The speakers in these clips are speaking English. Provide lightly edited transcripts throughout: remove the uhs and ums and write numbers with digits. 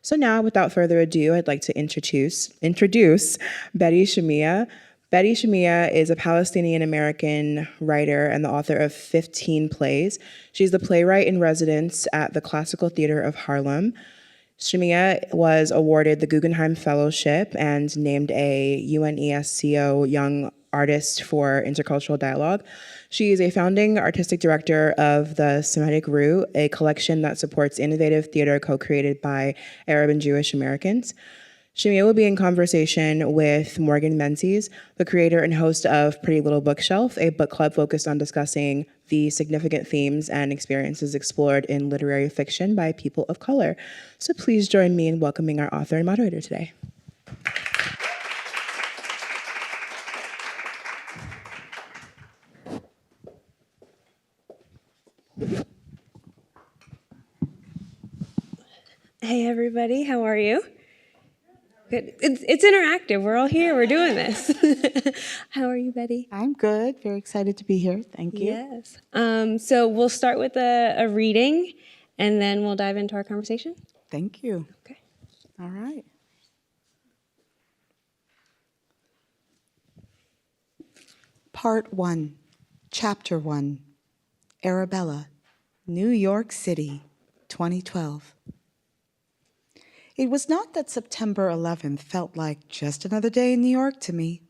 So now, without further ado, I'd like to introduce Betty Shamieh. Betty Shamieh is a Palestinian American writer and the author of 15 plays. She's the playwright in residence at the Classical Theater of Harlem. Shamieh was awarded the Guggenheim Fellowship and named a UNESCO Young Artist for Intercultural Dialogue. She is a founding artistic director of the Semitic Root, a collection that supports innovative theater co-created by Arab and Jewish Americans. Shamieh will be in conversation with Morgan Menzies, the creator and host of Pretty Little Bookshelf, a book club focused on discussing the significant themes and experiences explored in literary fiction by people of color. So please join me in welcoming our author and moderator today. Hey everybody, how are you? Good. It's interactive. We're all here. We're doing this. How are you, Betty? I'm good. Very excited to be here. Thank you. Yes. So we'll start with a reading, and then we'll dive into our conversation. Thank you. Okay. All right. Part 1, Chapter 1, Arabella, New York City, 2012. It was not that September 11th felt like just another day in New York to me.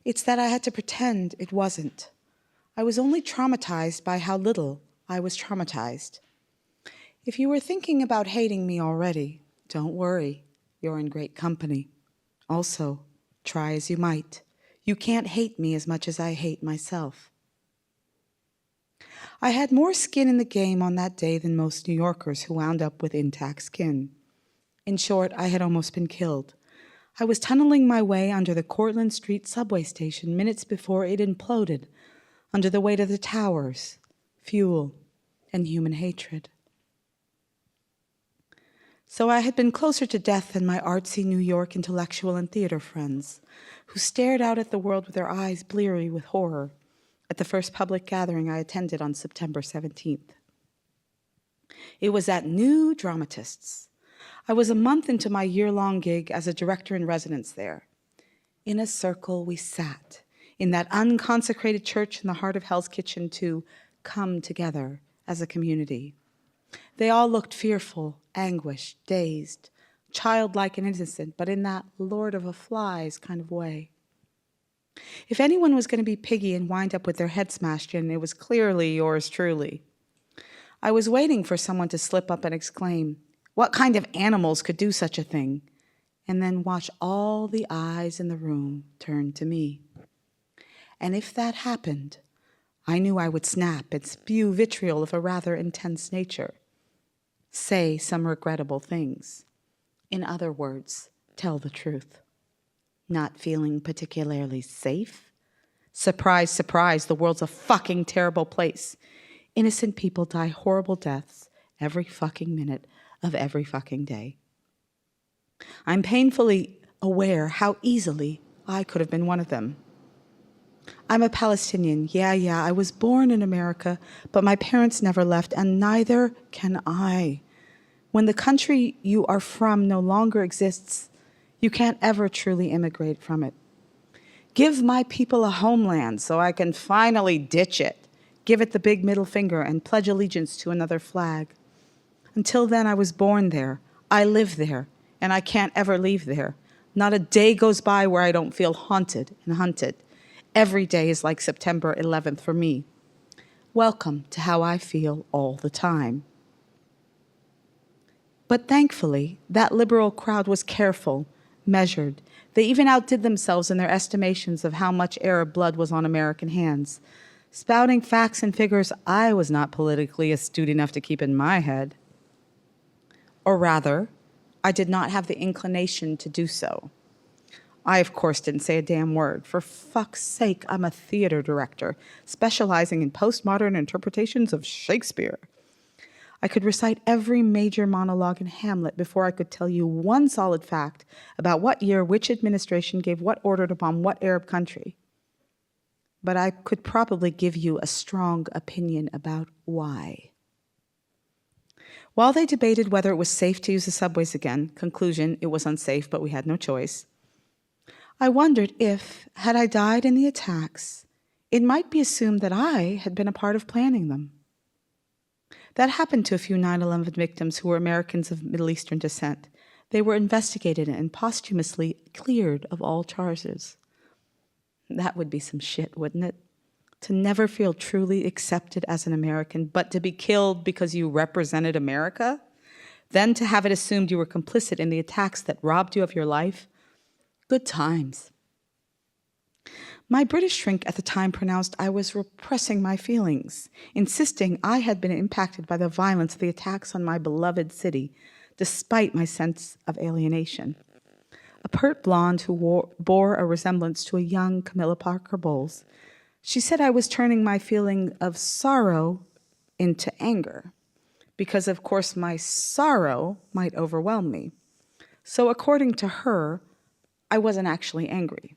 It's that I had to pretend it wasn't. I was only traumatized by how little I was traumatized. If you were thinking about hating me already, don't worry, you're in great company. Also, try as you might, you can't hate me as much as I hate myself. I had more skin in the game on that day than most New Yorkers who wound up with intact skin. In short, I had almost been killed. I was tunneling my way under the Cortlandt Street subway station minutes before it imploded under the weight of the towers, fuel, and human hatred. So I had been closer to death than my artsy New York intellectual and theater friends, who stared out at the world with their eyes bleary with horror at the first public gathering I attended on September 17th. It was at New Dramatists. I was a month into my year-long gig as a director in residence there. In a circle we sat, in that unconsecrated church in the heart of Hell's Kitchen to come together as a community. They all looked fearful, anguished, dazed, childlike and innocent, but in that Lord of the Flies kind of way. If anyone was going to be piggy and wind up with their head smashed in, it was clearly yours truly. I was waiting for someone to slip up and exclaim, "What kind of animals could do such a thing?" and then watch all the eyes in the room turn to me. And if that happened, I knew I would snap and spew vitriol of a rather intense nature. Say some regrettable things. In other words, tell the truth. Not feeling particularly safe? Surprise, surprise, the world's a fucking terrible place. Innocent people die horrible deaths every fucking minute of every fucking day. I'm painfully aware how easily I could have been one of them. I'm a Palestinian. Yeah, I was born in America, but my parents never left, and neither can I. When the country you are from no longer exists, you can't ever truly immigrate from it. Give my people a homeland so I can finally ditch it, give it the big middle finger, and pledge allegiance to another flag. Until then, I was born there, I live there, and I can't ever leave there. Not a day goes by where I don't feel haunted and hunted. Every day is like September 11th for me. Welcome to how I feel all the time. But thankfully, that liberal crowd was careful, measured. They even outdid themselves in their estimations of how much Arab blood was on American hands, spouting facts and figures I was not politically astute enough to keep in my head. Or rather, I did not have the inclination to do so. I, of course, didn't say a damn word. For fuck's sake, I'm a theater director, specializing in postmodern interpretations of Shakespeare. I could recite every major monologue in Hamlet before I could tell you one solid fact about what year which administration gave what order to bomb what Arab country. But I could probably give you a strong opinion about why. While they debated whether it was safe to use the subways again, conclusion, it was unsafe, but we had no choice, I wondered if, had I died in the attacks, it might be assumed that I had been a part of planning them. That happened to a few 9/11 victims who were Americans of Middle Eastern descent. They were investigated and posthumously cleared of all charges. That would be some shit, wouldn't it? To never feel truly accepted as an American, but to be killed because you represented America? Then to have it assumed you were complicit in the attacks that robbed you of your life? Good times. My British shrink at the time pronounced I was repressing my feelings, insisting I had been impacted by the violence of the attacks on my beloved city, despite my sense of alienation. A pert blonde who bore a resemblance to a young Camilla Parker Bowles, she said I was turning my feeling of sorrow into anger, because of course my sorrow might overwhelm me. So according to her, I wasn't actually angry.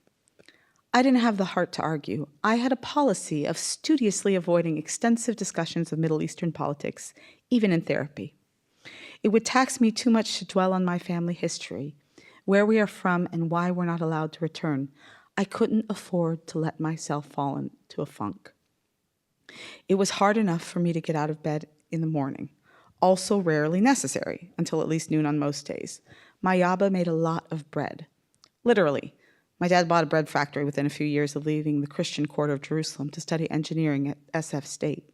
I didn't have the heart to argue. I had a policy of studiously avoiding extensive discussions of Middle Eastern politics, even in therapy. It would tax me too much to dwell on my family history, where we are from and why we're not allowed to return. I couldn't afford to let myself fall into a funk. It was hard enough for me to get out of bed in the morning, also rarely necessary, until at least noon on most days. My Yaba made a lot of bread. Literally. My dad bought a bread factory within a few years of leaving the Christian quarter of Jerusalem to study engineering at SF State.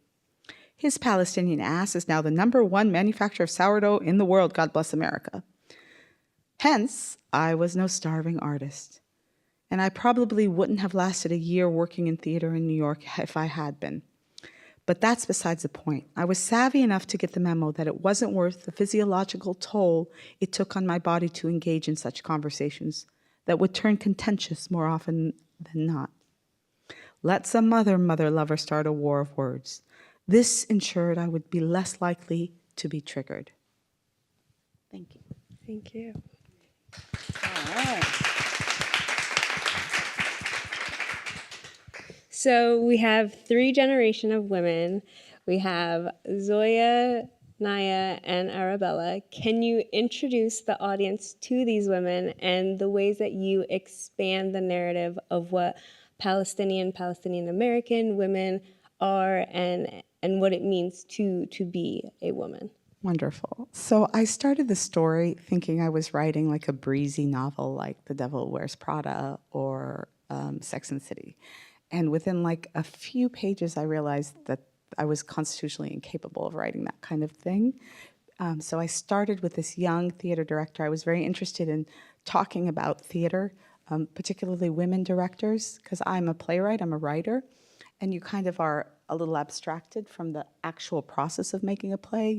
His Palestinian ass is now the #1 manufacturer of sourdough in the world, God bless America. Hence, I was no starving artist. And I probably wouldn't have lasted a year working in theater in New York if I had been. But that's besides the point. I was savvy enough to get the memo that it wasn't worth the physiological toll it took on my body to engage in such conversations that would turn contentious more often than not. Let some mother lover start a war of words. This ensured I would be less likely to be triggered. Thank you. Thank you. All right. So we have 3 generations of women. We have Zoya, Naya, and Arabella. Can you introduce the audience to these women and the ways that you expand the narrative of what Palestinian American women are and what it means to be a woman? Wonderful. So I started the story thinking I was writing like a breezy novel like The Devil Wears Prada or Sex and the City. And within like a few pages, I realized that I was constitutionally incapable of writing that kind of thing. So I started with this young theater director. I was very interested in talking about theater, particularly women directors, because I'm a playwright, I'm a writer, and you kind of are a little abstracted from the actual process of making a play.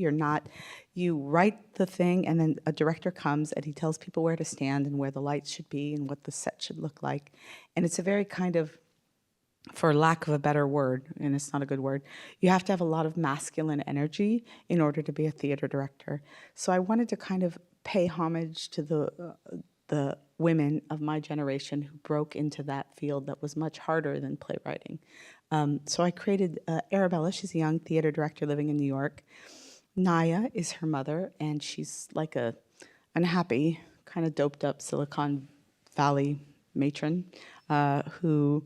You write the thing, and then a director comes and he tells people where to stand and where the lights should be and what the set should look like. And it's a very kind of, for lack of a better word, and it's not a good word, you have to have a lot of masculine energy in order to be a theater director. So I wanted to kind of pay homage to the women of my generation who broke into that field that was much harder than playwriting. So I created Arabella. She's a young theater director living in New York. Naya is her mother, and she's like a unhappy, kind of doped up Silicon Valley matron who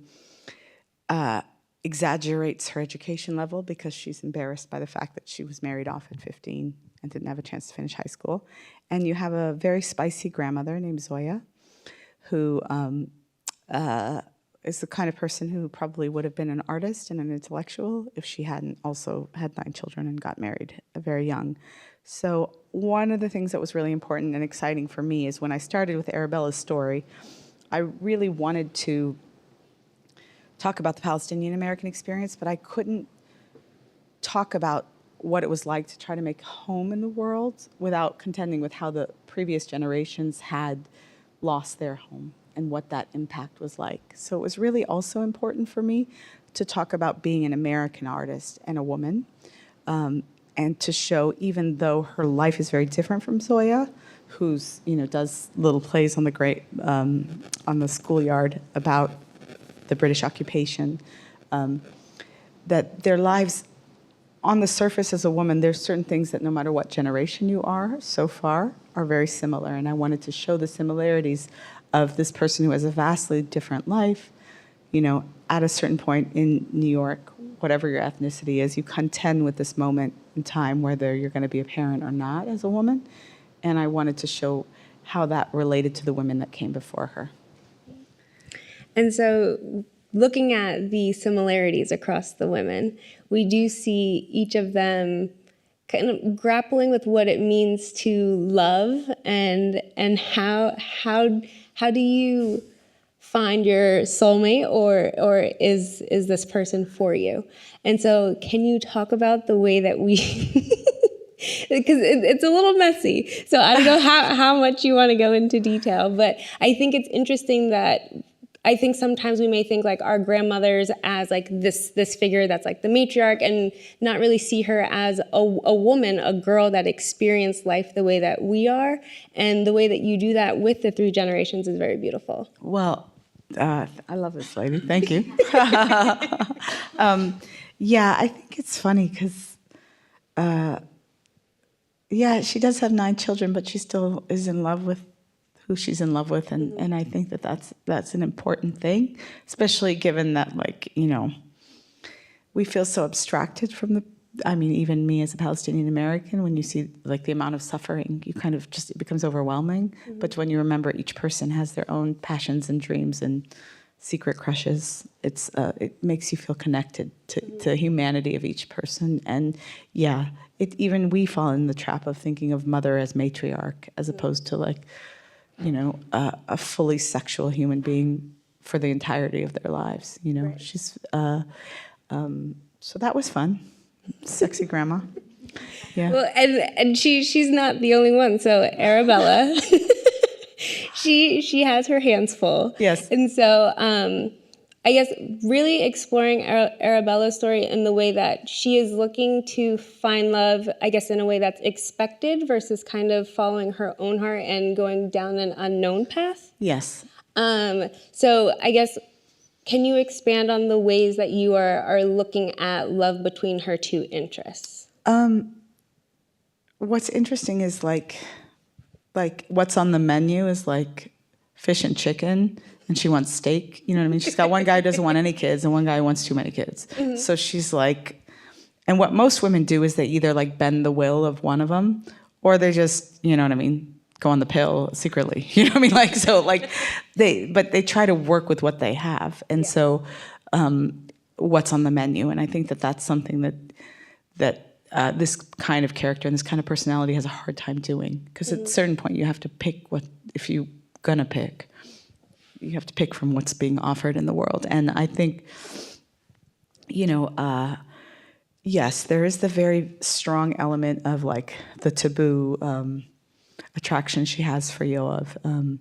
exaggerates her education level because she's embarrassed by the fact that she was married off at 15 and didn't have a chance to finish high school. And you have a very spicy grandmother named Zoya, who is the kind of person who probably would have been an artist and an intellectual if she hadn't also had 9 children and got married very young. So one of the things that was really important and exciting for me is when I started with Arabella's story, I really wanted to talk about the Palestinian American experience, but I couldn't talk about what it was like to try to make home in the world without contending with how the previous generations had lost their home and what that impact was like. So it was really also important for me to talk about being an American artist and a woman, and to show, even though her life is very different from Zoya, who's does little plays on the schoolyard about the British occupation, that their lives on the surface as a woman, there's certain things that no matter what generation you are so far are very similar. And I wanted to show the similarities of this person who has a vastly different life. You know, at a certain point in New York, whatever your ethnicity is, you contend with this moment in time, whether you're going to be a parent or not as a woman. And I wanted to show how that related to the women that came before her. And so looking at the similarities across the women, we do see each of them kind of grappling with what it means to love and how do you find your soulmate or is this person for you? And so can you talk about the way that we because it's a little messy. So I don't know how much you want to go into detail, but I think it's interesting that I think sometimes we may think like our grandmothers as like this figure that's like the matriarch and not really see her as a woman, a girl that experienced life the way that we are. And the way that you do that with the three generations is very beautiful. Well, I love this lady. Thank you. Yeah, I think it's funny because, yeah, she does have 9 children, but she still is in love with who she's in love with, and I think that's an important thing, especially given that, like, you know, we feel so abstracted from the. I mean, even me as a Palestinian American, when you see like the amount of suffering, you kind of just, it becomes overwhelming. But when you remember each person has their own passions and dreams and secret crushes, it makes you feel connected to the humanity of each person. And yeah, even we fall in the trap of thinking of mother as matriarch as opposed to like, you know, a fully sexual human being for the entirety of their lives. You know, right. She's so that was fun. Sexy grandma. Yeah. Well, and she's not the only one. So Arabella, she has her hands full. Yes. And so I guess really exploring Arabella's story in the way that she is looking to find love, I guess in a way that's expected versus kind of following her own heart and going down an unknown path. Yes. So I guess, can you expand on the ways that you are looking at love between her two interests? What's interesting is like what's on the menu is like fish and chicken, and she wants steak. You know what I mean? She's got one guy who doesn't want any kids, and one guy who wants too many kids. Mm-hmm. So she's like, and what most women do is they either like bend the will of one of them, or they just, you know what I mean, go on the pill secretly. You know what I mean? Like, so like but they try to work with what they have. And so what's on the menu? And I think that's something that this kind of character and this kind of personality has a hard time doing. Because at a certain point you have to pick if you're gonna pick, you have to pick from what's being offered in the world. And I think, you know, yes, there is the very strong element of like the taboo attraction she has for Yoav.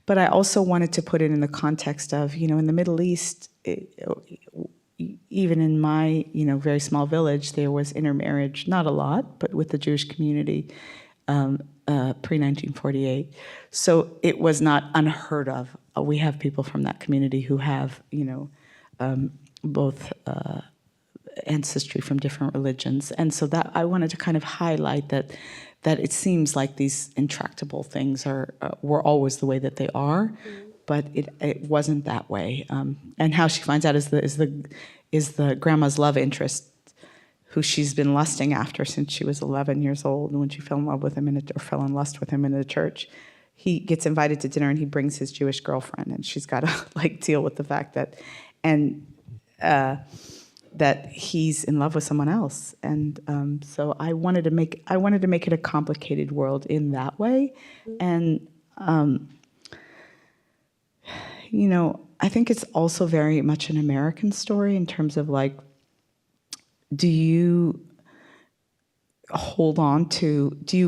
But I also wanted to put it in the context of, you know, in the Middle East, even in my, you know, very small village, there was intermarriage, not a lot, but with the Jewish community pre-1948. So it was not unheard of. We have people from that community who have, you know, both ancestry from different religions. And so that I wanted to kind of highlight that it seems like these intractable things were always the way that they are, but it wasn't that way. And how she finds out is the grandma's love interest, who she's been lusting after since she was 11 years old. And when she fell in love with him or fell in lust with him in the church, he gets invited to dinner and he brings his Jewish girlfriend, and she's got to like deal with the fact that he's in love with someone else. And so I wanted to make it a complicated world in that way. And you know, I think it's also very much an American story in terms of like, do you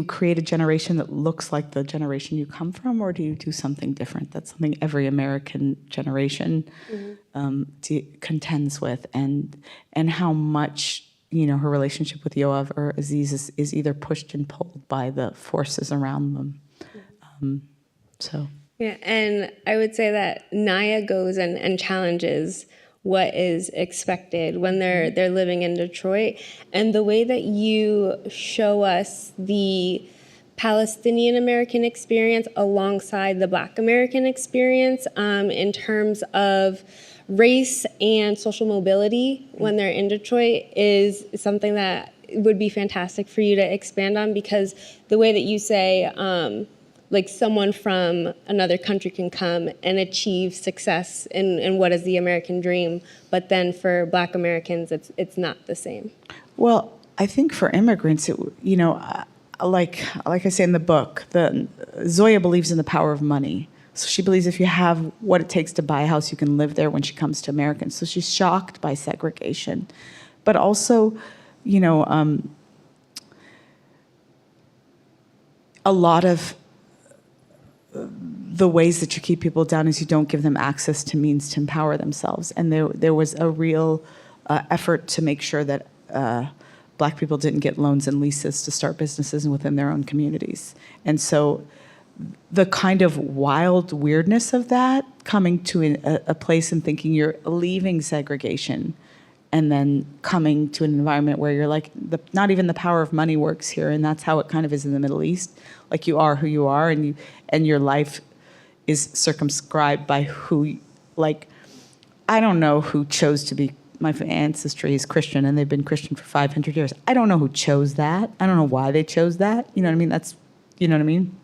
create a generation that looks like the generation you come from, or do you do something different? That's something every American generation contends with, and how much, you know, her relationship with Yoav or Aziz is either pushed and pulled by the forces around them. So. Yeah, and I would say that Naya goes and challenges what is expected when they're living in Detroit. And the way that you show us the Palestinian American experience alongside the Black American experience in terms of race and social mobility when they're in Detroit is something that would be fantastic for you to expand on, because the way that you say, like someone from another country can come and achieve success in what is the American dream, but then for Black Americans, it's not the same. Well, I think for immigrants, like I say in the book, Zoya believes in the power of money. So she believes if you have what it takes to buy a house, you can live there when she comes to Americans. So she's shocked by segregation. But also, a lot of the ways that you keep people down is you don't give them access to means to empower themselves. And there was a real effort to make sure that Black people didn't get loans and leases to start businesses within their own communities. And so the kind of wild weirdness of that, coming to a place and thinking you're leaving segregation and then coming to an environment where you're like, not even the power of money works here, and that's how it kind of is in the Middle East. Like you are who you are, and your life is circumscribed by who, like, I don't know who chose to be, my ancestry is Christian, and they've been Christian for 500 years. I don't know who chose that. I don't know why they chose that. You know what I mean? You know what I mean?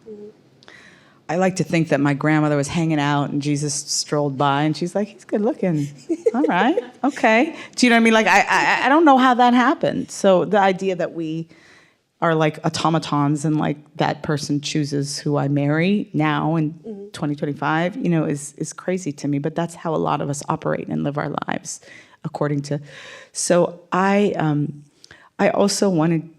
I like to think that my grandmother was hanging out and Jesus strolled by and she's like, he's good looking. All right, okay. Do you know what I mean? Like, I don't know how that happened. So the idea that we are like automatons and like that person chooses who I marry now in 2025, is crazy to me. But that's how a lot of us operate and live our lives according to. So I also wanted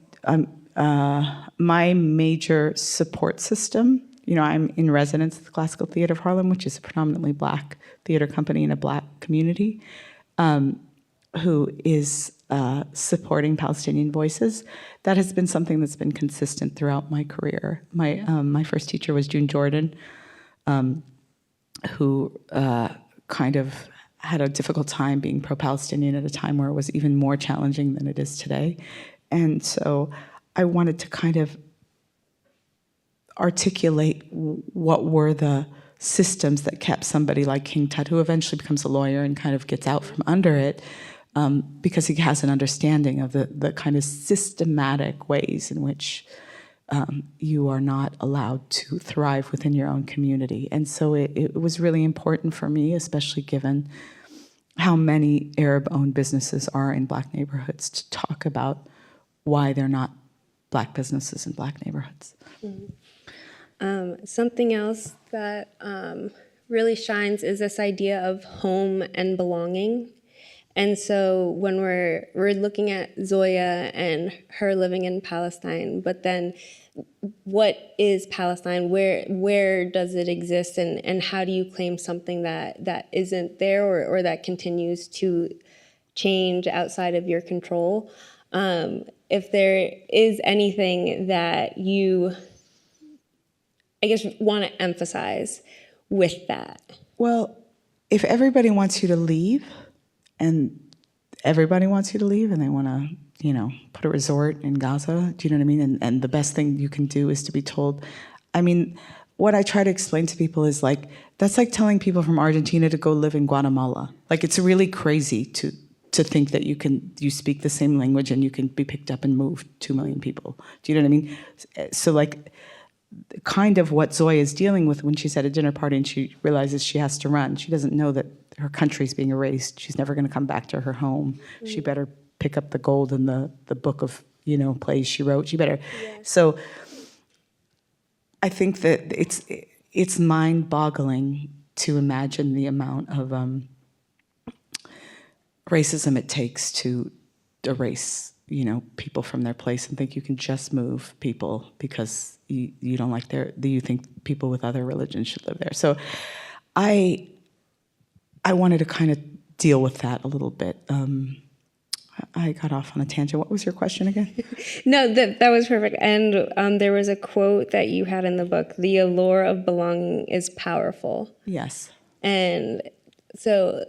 my major support system. I'm in residence at the Classical Theater of Harlem, which is a predominantly Black theater company in a Black community, who is supporting Palestinian voices. That has been something that's been consistent throughout my career. My first teacher was June Jordan, who kind of had a difficult time being pro-Palestinian at a time where it was even more challenging than it is today. And so I wanted to kind of articulate what were the systems that kept somebody like King Tut, who eventually becomes a lawyer and kind of gets out from under it, because he has an understanding of the kind of systematic ways in which you are not allowed to thrive within your own community. And so it was really important for me, especially given how many Arab-owned businesses are in Black neighborhoods, to talk about why they're not Black businesses in Black neighborhoods. Mm-hmm. Something else that really shines is this idea of home and belonging. And so when we're looking at Zoya and her living in Palestine, but then what is Palestine? Where does it exist, and how do you claim something that isn't there or that continues to change outside of your control? If there is anything that you, I guess, want to emphasize with that. Well, if everybody wants you to leave, and everybody wants you to leave, and they want to, put a resort in Gaza, do you know what I mean? And the best thing you can do is to be told. I mean, what I try to explain to people is like, that's like telling people from Argentina to go live in Guatemala. Like, it's really crazy to think that you speak the same language and you can be picked up and move 2 million people. Do you know what I mean? So like, kind of what Zoya is dealing with when she's at a dinner party and she realizes she has to run. She doesn't know that her country's being erased. She's never going to come back to her home. Mm-hmm. She better pick up the gold in the book of plays she wrote. She better. Yes. So I think that it's mind-boggling to imagine the amount of racism it takes to erase people from their place and think you can just move people because you don't like you think people with other religions should live there. So I wanted to kind of deal with that a little bit. I got off on a tangent. What was your question again? No, that was perfect. And there was a quote that you had in the book, "The allure of belonging is powerful." Yes. And so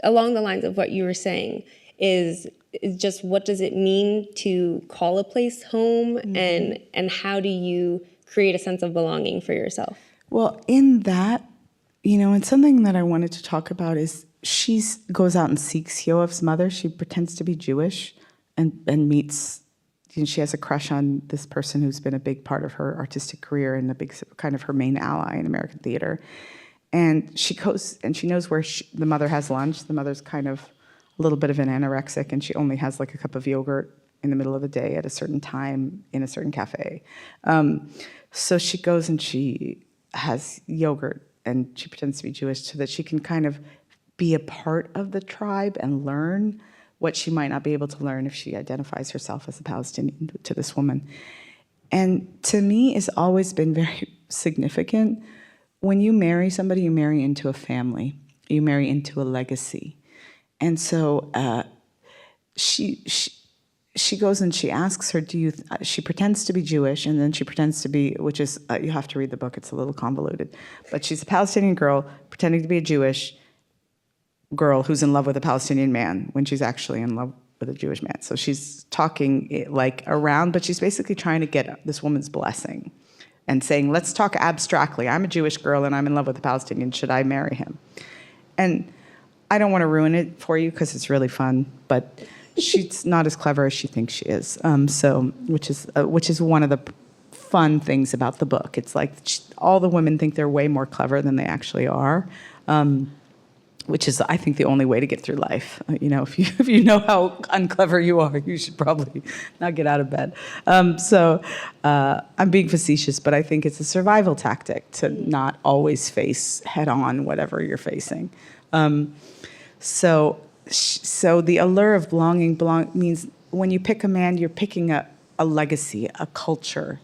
along the lines of what you were saying, is just what does it mean to call a place home, and how do you create a sense of belonging for yourself? Well, in that, and something that I wanted to talk about is she goes out and seeks Yoav's mother. She pretends to be Jewish and meets, she has a crush on this person who's been a big part of her artistic career and a big kind of her main ally in American theater. And she goes and she knows where the mother has lunch. The mother's kind of a little bit of an anorexic, and she only has like a cup of yogurt in the middle of the day at a certain time in a certain cafe. So she goes and she has yogurt, and she pretends to be Jewish so that she can kind of be a part of the tribe and learn what she might not be able to learn if she identifies herself as a Palestinian to this woman. And to me, it's always been very significant. When you marry somebody, you marry into a family. You marry into a legacy. And so she goes and she asks her, she pretends to be Jewish, and then she pretends to be, which is, you have to read the book, it's a little convoluted, but she's a Palestinian girl pretending to be a Jewish girl who's in love with a Palestinian man when she's actually in love with a Jewish man. So she's talking like around, but she's basically trying to get this woman's blessing and saying, let's talk abstractly. I'm a Jewish girl and I'm in love with a Palestinian. Should I marry him? And I don't want to ruin it for you because it's really fun, but she's not as clever as she thinks she is. Which is one of the fun things about the book. It's like all the women think they're way more clever than they actually are. Which is, I think, the only way to get through life. If you know how unclever you are, you should probably not get out of bed. I'm being facetious, but I think it's a survival tactic to not always face head-on whatever you're facing. So the allure of belonging means when you pick a man, you're picking a legacy, a culture,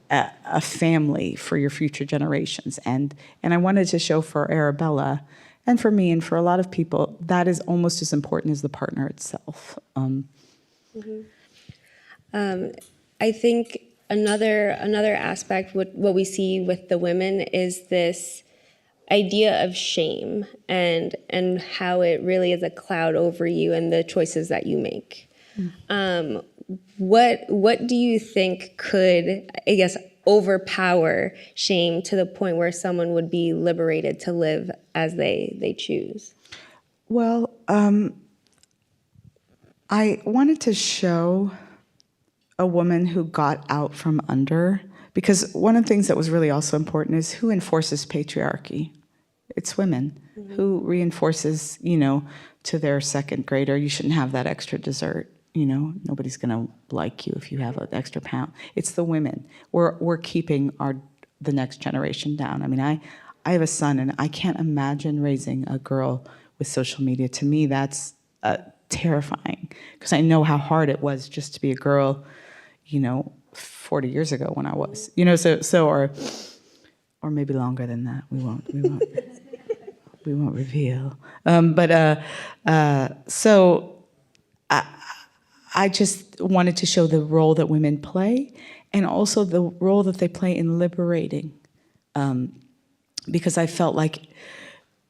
a family for your future generations. And I wanted to show for Arabella, and for me and for a lot of people, that is almost as important as the partner itself. I think another aspect, what we see with the women, is this idea of shame and how it really is a cloud over you and the choices that you make. What do you think could, I guess, overpower shame to the point where someone would be liberated to live as they choose? Well, I wanted to show a woman who got out from under, because one of the things that was really also important is who enforces patriarchy. It's women. Who reinforces, to their second grader, you shouldn't have that extra dessert. Nobody's gonna like you if you have an extra pound. It's the women. We're keeping the next generation down. I mean, I have a son, and I can't imagine raising a girl with social media. To me, that's terrifying, because I know how hard it was just to be a girl, 40 years ago when I was, or maybe longer than that. We won't reveal. I just wanted to show the role that women play, and also the role that they play in liberating. Because I felt like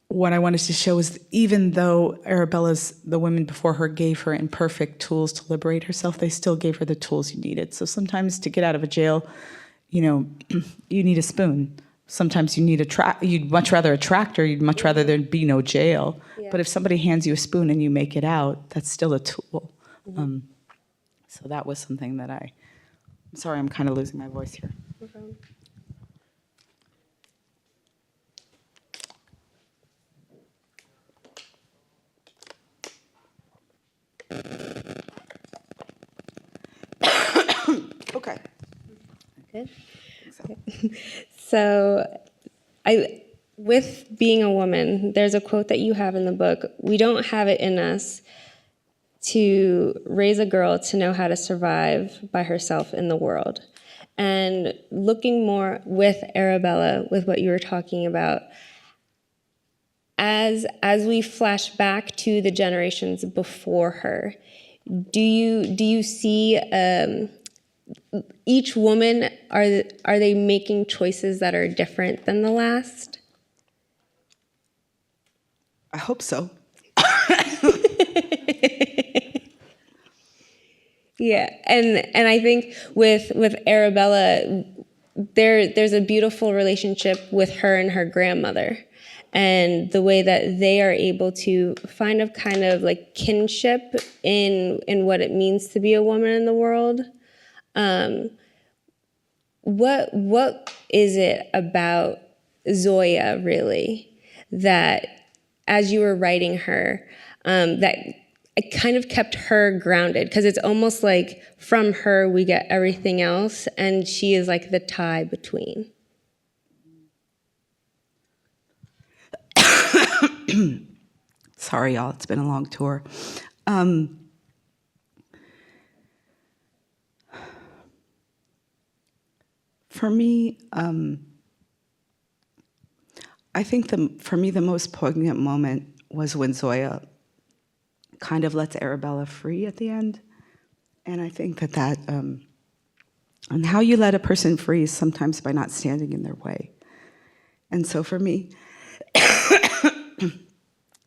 what I wanted to show is, even though the women before her gave her imperfect tools to liberate herself, they still gave her the tools you needed. So sometimes to get out of a jail, you need a spoon. Sometimes you need you'd much rather a tractor, you'd much rather there be no jail. Yeah. But if somebody hands you a spoon and you make it out, that's still a tool. So that was something that I'm sorry, I'm kind of losing my voice here. No problem. Okay. Good. So with being a woman, there's a quote that you have in the book: "We don't have it in us to raise a girl to know how to survive by herself in the world." And looking more with Arabella, with what you were talking about, as we flash back to the generations before her, do you see each woman, are they making choices that are different than the last? I hope so. Yeah, and I think with Arabella, there's a beautiful relationship with her and her grandmother, and the way that they are able to find a kind of like kinship in what it means to be a woman in the world. What is it about Zoya really that, as you were writing her, that it kind of kept her grounded? Because it's almost like from her we get everything else, and she is like the tie between. Sorry, y'all, it's been a long tour. For me, I think for me the most poignant moment was when Zoya kind of lets Arabella free at the end. And I think that and how you let a person free is sometimes by not standing in their way. And so for me,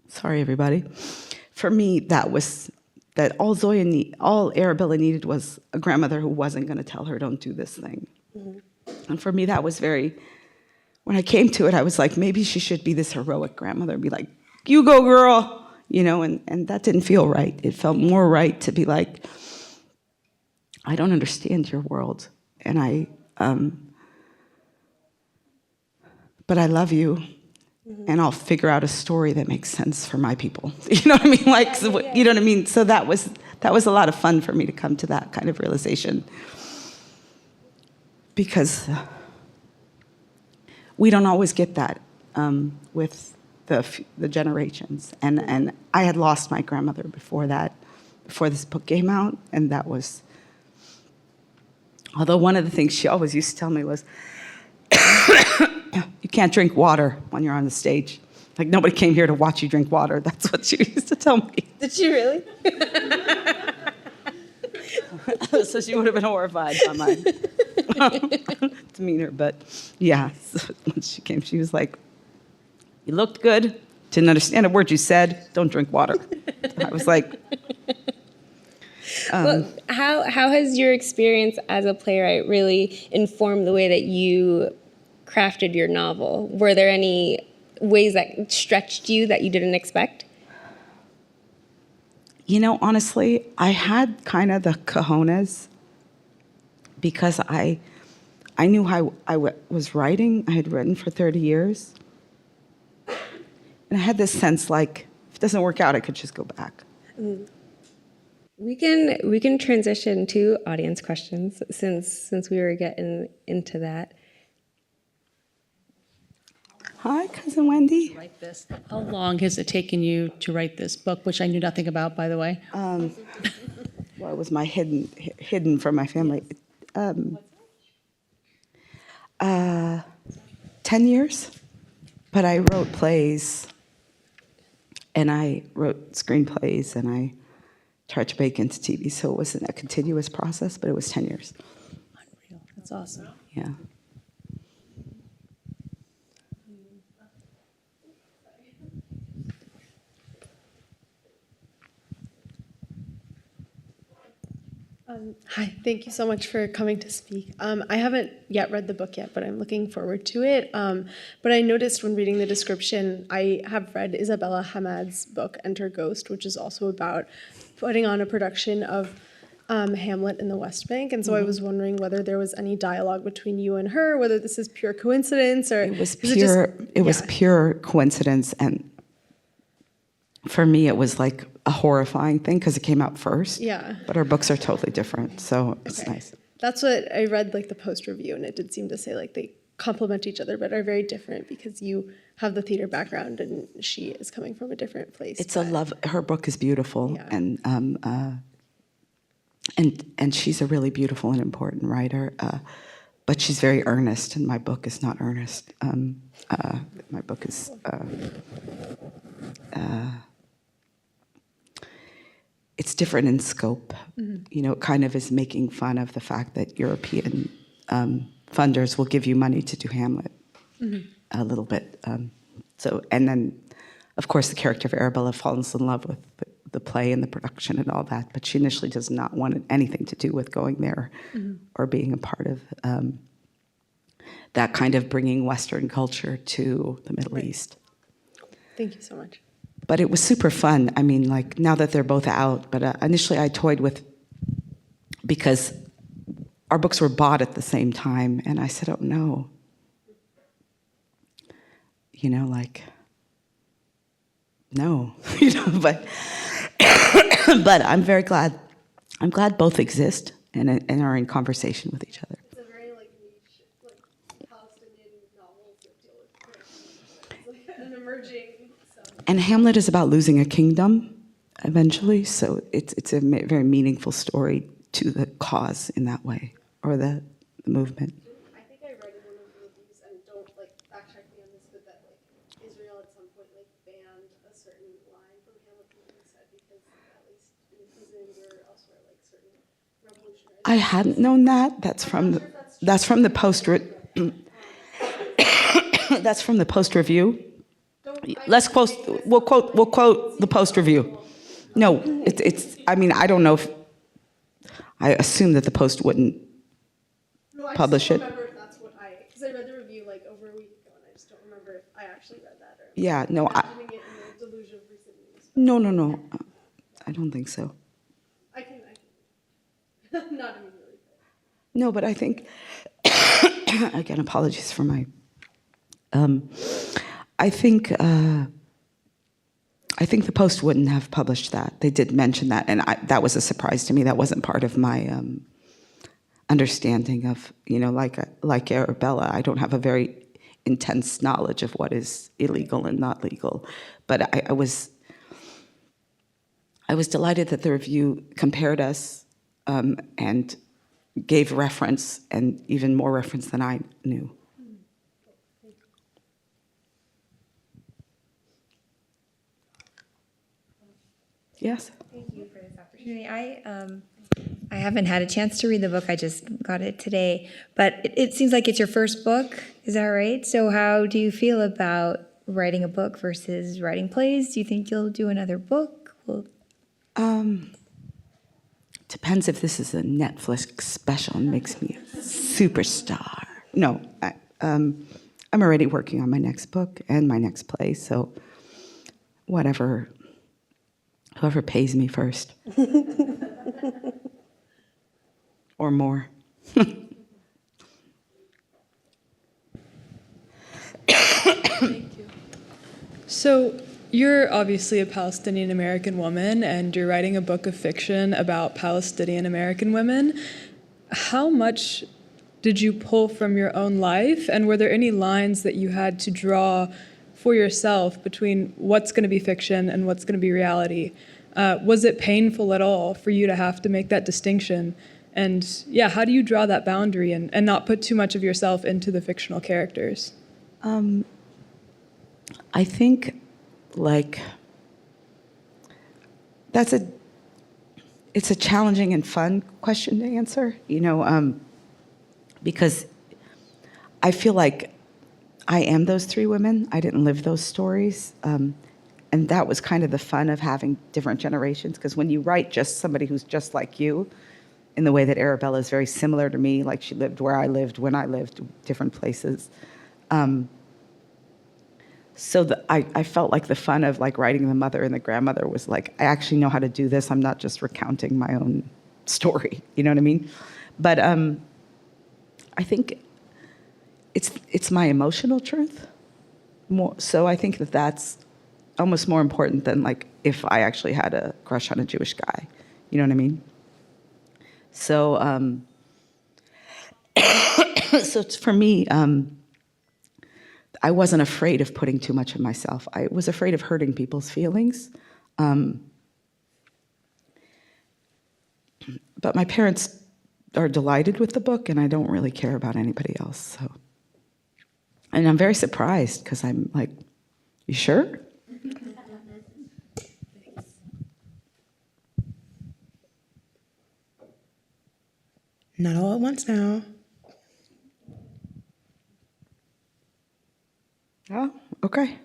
sorry everybody, for me that all Arabella needed was a grandmother who wasn't going to tell her, don't do this thing. Mm-hmm. And for me that was when I came to it, I was like, maybe she should be this heroic grandmother and be like, you go girl, and that didn't feel right. It felt more right to be like, I don't understand your world, and but I love you, mm-hmm. and I'll figure out a story that makes sense for my people. You know what I mean? Like, so, you know what I mean? So that was a lot of fun for me to come to that kind of realization, because we don't always get that with the generations, and I had lost my grandmother before this book came out, and that was. Although one of the things she always used to tell me was, you can't drink water when you're on the stage. Like, nobody came here to watch you drink water. That's what she used to tell me. Did she really? So she would have been horrified by my demeanor. But yeah, so when she came, she was like, you looked good, didn't understand a word you said, don't drink water. I was like... well, how has your experience as a playwright really informed the way that you crafted your novel? Were there any ways that stretched you that you didn't expect? Honestly, I had kind of the cojones because I knew how I was writing. I had written for 30 years. And I had this sense like, if it doesn't work out, I could just go back. Mm. We can transition to audience questions since we were getting into that. Hi, Cousin Wendy. Write this. How long has it taken you to write this book, which I knew nothing about, by the way? Well, it was my hidden from my family. 10 years, but I wrote plays, and I wrote screenplays, and I tried to break into TV, so it wasn't a continuous process, but it was 10 years. Unreal. That's awesome. Yeah. Hi, thank you so much for coming to speak. I haven't yet read the book yet, but I'm looking forward to it. But I noticed when reading the description, I have read Isabella Hamad's book, Enter Ghost, which is also about putting on a production of Hamlet in the West Bank. And so I was wondering whether there was any dialogue between you and her, whether this is pure coincidence or... It was pure coincidence, and for me, it was like a horrifying thing because it came out first. Yeah. But our books are totally different, so it's nice. That's what I read, like the post review, and it did seem to say like they complement each other, but are very different because you have the theater background and she is coming from a different place. It's a love. Her book is beautiful, yeah. and she's a really beautiful and important writer. But she's very earnest, and my book is not earnest. My book is. It's different in scope. Mm-hmm. It kind of is making fun of the fact that European funders will give you money to do Hamlet, mm-hmm. a little bit. And then, of course, the character of Arabella falls in love with the play and the production and all that, but she initially does not want anything to do with going there or being a part of that kind of bringing Western culture to the Middle East. Thank you so much. But it was super fun. I mean, like, now that they're both out, but initially I toyed with, because our books were bought at the same time, and I said, oh no. You know, like, no, you know, but I'm very glad. I'm glad both exist and are in conversation with each other. It's a very like niche, like Palestinian novels that deal with it's like an emerging. And Hamlet is about losing a kingdom eventually, so it's a very meaningful story to the cause in that way, or the movement. I think I read in one of the reviews, and don't like fact check me on this, but that like Israel at some point like banned a certain line from Hamlet being said because at least in prisons or elsewhere, like certain revolutionaries. I hadn't known that. That's from the post. That's from the post review. We'll quote the post review. No, it's. I mean, I don't know if. I assume that the Post wouldn't publish it. I don't remember if that's what because I read the review like over a week ago, and I just don't remember if I actually read that or. Yeah, no, imagining it in the delusion of recent news. no. I don't think so. I can. Not immediately. No, but I think. Again, apologies for my. I think the Post wouldn't have published that. They did mention that, and that was a surprise to me. That wasn't part of my understanding of, you know, like Arabella. I don't have a very intense knowledge of what is illegal and not legal, but I was delighted that the review compared us and gave reference, and even more reference than I knew. Yes. Thank you for this opportunity. I haven't had a chance to read the book. I just got it today. But it seems like it's your first book. Is that right? So how do you feel about writing a book versus writing plays? Do you think you'll do another book? Depends if this is a Netflix special and makes me a superstar. No, I'm already working on my next book and my next play, so whoever pays me first. Or more. Thank you. So you're obviously a Palestinian American woman, and you're writing a book of fiction about Palestinian American women. How much did you pull from your own life, and were there any lines that you had to draw for yourself between what's going to be fiction and what's going to be reality? Was it painful at all for you to have to make that distinction? And yeah, how do you draw that boundary and not put too much of yourself into the fictional characters? I think, like, it's a challenging and fun question to answer, you know, because I feel like I am those three women. I didn't live those stories. And that was kind of the fun of having different generations, because when you write just somebody who's just like you, in the way that Arabella is very similar to me, like she lived where I lived, when I lived, different places. So I felt like the fun of like writing the mother and the grandmother was like, I actually know how to do this. I'm not just recounting my own story, you know what I mean? But I think it's my emotional truth. So I think that's almost more important than like if I actually had a crush on a Jewish guy, you know what I mean? So, so for me, I wasn't afraid of putting too much of myself. I was afraid of hurting people's feelings. But my parents are delighted with the book, and I don't really care about anybody else. So, and I'm very surprised because I'm like, you sure? Not all at once now. Oh, okay.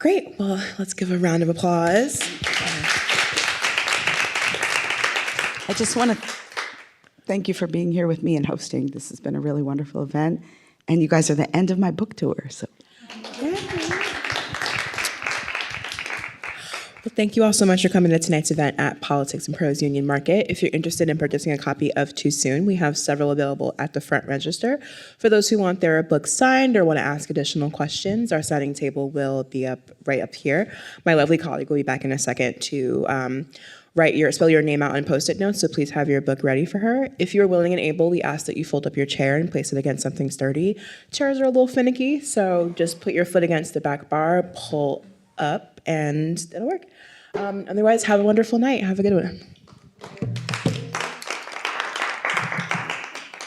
Great. Well, let's give a round of applause. I just want to thank you for being here with me and hosting. This has been a really wonderful event. And you guys are the end of my book tour. So. Well, thank you all so much for coming to tonight's event at Politics and Prose Union Market. If you're interested in purchasing a copy of Too Soon, we have several available at the front register. For those who want their books signed or want to ask additional questions, our signing table will be right up here. My lovely colleague will be back in a second to spell your name out on Post-it notes, so please have your book ready for her. If you're willing and able, we ask that you fold up your chair and place it against something sturdy. Chairs are a little finicky, so just put your foot against the back bar, pull up, and it'll work. Otherwise, have a wonderful night. Have a good one.